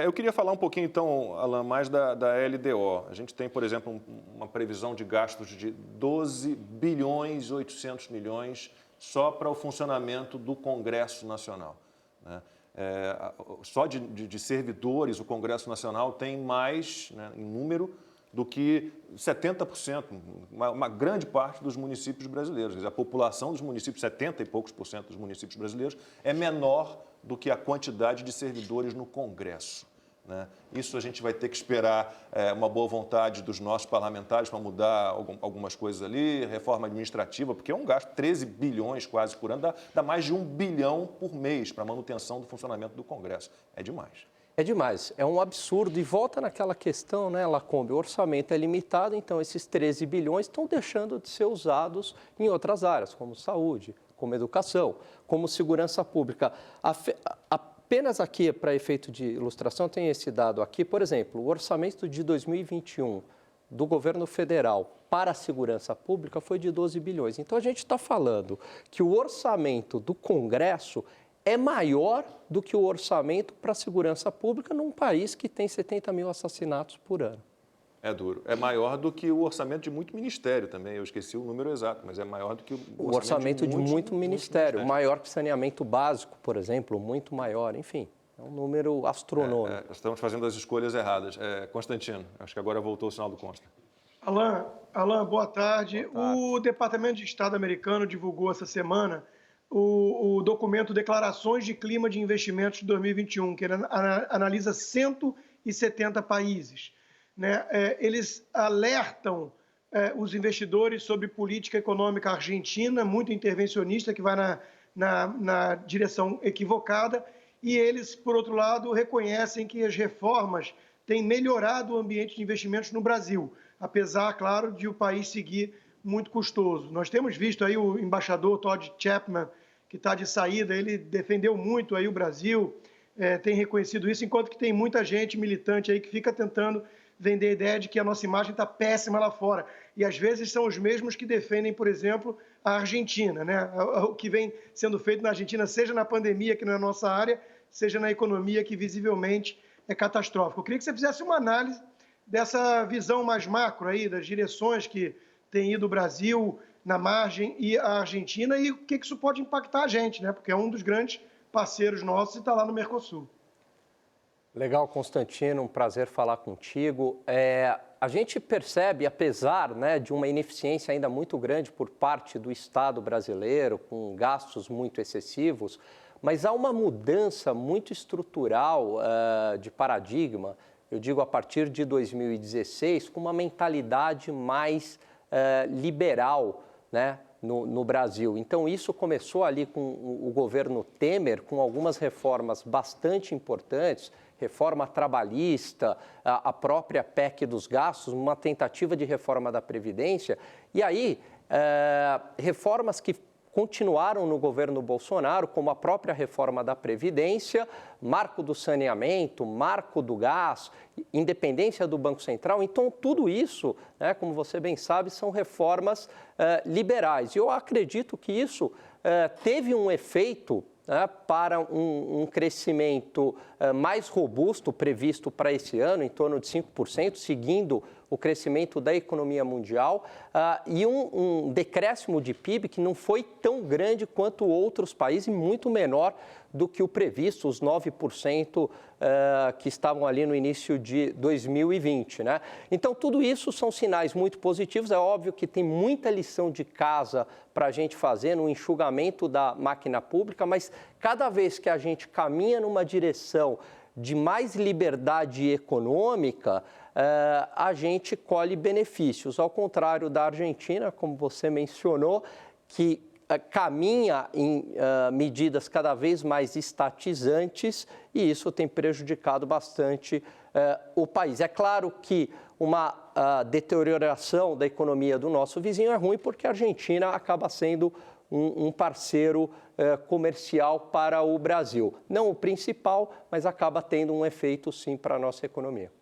Eu queria falar um pouquinho, então, Alan, mais da LDO. A gente tem, por exemplo, uma previsão de gastos de 12 bilhões e 800 milhões só para o funcionamento do Congresso Nacional, né? Só de servidores, o Congresso Nacional tem mais, né, em número do que 70%, uma grande parte dos municípios brasileiros. Quer dizer, a população dos municípios, 70 e poucos por cento dos municípios brasileiros, é menor do que a quantidade de servidores no Congresso, né? Isso a gente vai ter que esperar uma boa vontade dos nossos parlamentares para mudar algumas coisas ali, reforma administrativa, porque é um gasto, 13 bilhões quase por ano, dá mais de 1 bilhão por mês para a manutenção do funcionamento do Congresso. É demais. É demais, é um absurdo. E volta naquela questão, né, Lacombe? O orçamento é limitado, então esses 13 bilhões estão deixando de ser usados em outras áreas, como saúde, como educação, como segurança pública. Apenas aqui, para efeito de ilustração, tem esse dado aqui. Por exemplo, o orçamento de 2021 do governo federal para a segurança pública foi de 12 bilhões. Então, a gente está falando que o orçamento do Congresso é maior do que o orçamento para a segurança pública num país que tem 70 mil assassinatos por ano. É duro. É maior do que o orçamento de muito ministério também. Eu esqueci o número exato, mas é maior do que o orçamento de muito ministério. Maior que saneamento básico, por exemplo, muito maior. Enfim, é um número astronômico. Estamos fazendo as escolhas erradas. Constantino, acho que agora voltou o sinal do Consta. Alan, boa tarde. O Departamento de Estado americano divulgou essa semana o documento Declarações de Clima de Investimentos de 2021, que analisa 170 países, né? Eles alertam os investidores sobre política econômica argentina, muito intervencionista, que vai na direção equivocada, e eles, por outro lado, reconhecem que as reformas têm melhorado o ambiente de investimentos no Brasil, apesar, claro, de o país seguir muito custoso. Nós temos visto aí o embaixador Todd Chapman, que está de saída, ele defendeu muito aí o Brasil, tem reconhecido isso, enquanto que tem muita gente militante aí que fica tentando vender a ideia de que a nossa imagem está péssima lá fora. E às vezes são os mesmos que defendem, por exemplo, a Argentina, né? O que vem sendo feito na Argentina, seja na pandemia, que não é a nossa área, seja na economia, que visivelmente é catastrófica. Eu queria que você fizesse uma análise dessa visão mais macro aí, das direções que tem ido o Brasil na margem e a Argentina, e o que isso pode impactar a gente, né? Porque é um dos grandes parceiros nossos e está lá no Mercosul. Legal, Constantino, um prazer falar contigo. A gente percebe, apesar, né, de uma ineficiência ainda muito grande por parte do Estado brasileiro, com gastos muito excessivos, mas há uma mudança muito estrutural de paradigma, eu digo a partir de 2016, com uma mentalidade mais liberal, né, no Brasil. Então, isso começou ali com o governo Temer, com algumas reformas bastante importantes, reforma trabalhista, a própria PEC dos gastos, uma tentativa de reforma da Previdência. E aí, reformas que continuaram no governo Bolsonaro, como a própria reforma da Previdência, marco do saneamento, marco do gás, independência do Banco Central. Então, tudo isso, né, como você bem sabe, são reformas liberais. E eu acredito que isso teve um efeito para um crescimento mais robusto previsto para esse ano, em torno de 5%, seguindo o crescimento da economia mundial, e um decréscimo de PIB que não foi tão grande quanto outros países e muito menor do que o previsto, os 9% que estavam ali no início de 2020, né? Então, tudo isso são sinais muito positivos. É óbvio que tem muita lição de casa para a gente fazer no enxugamento da máquina pública, mas cada vez que a gente caminha numa direção de mais liberdade econômica, a gente colhe benefícios. Ao contrário da Argentina, como você mencionou, que caminha em medidas cada vez mais estatizantes e isso tem prejudicado bastante o país. É claro que uma deterioração da economia do nosso vizinho é ruim porque a Argentina acaba sendo um parceiro comercial para o Brasil. Não o principal, mas acaba tendo um efeito sim para a nossa economia.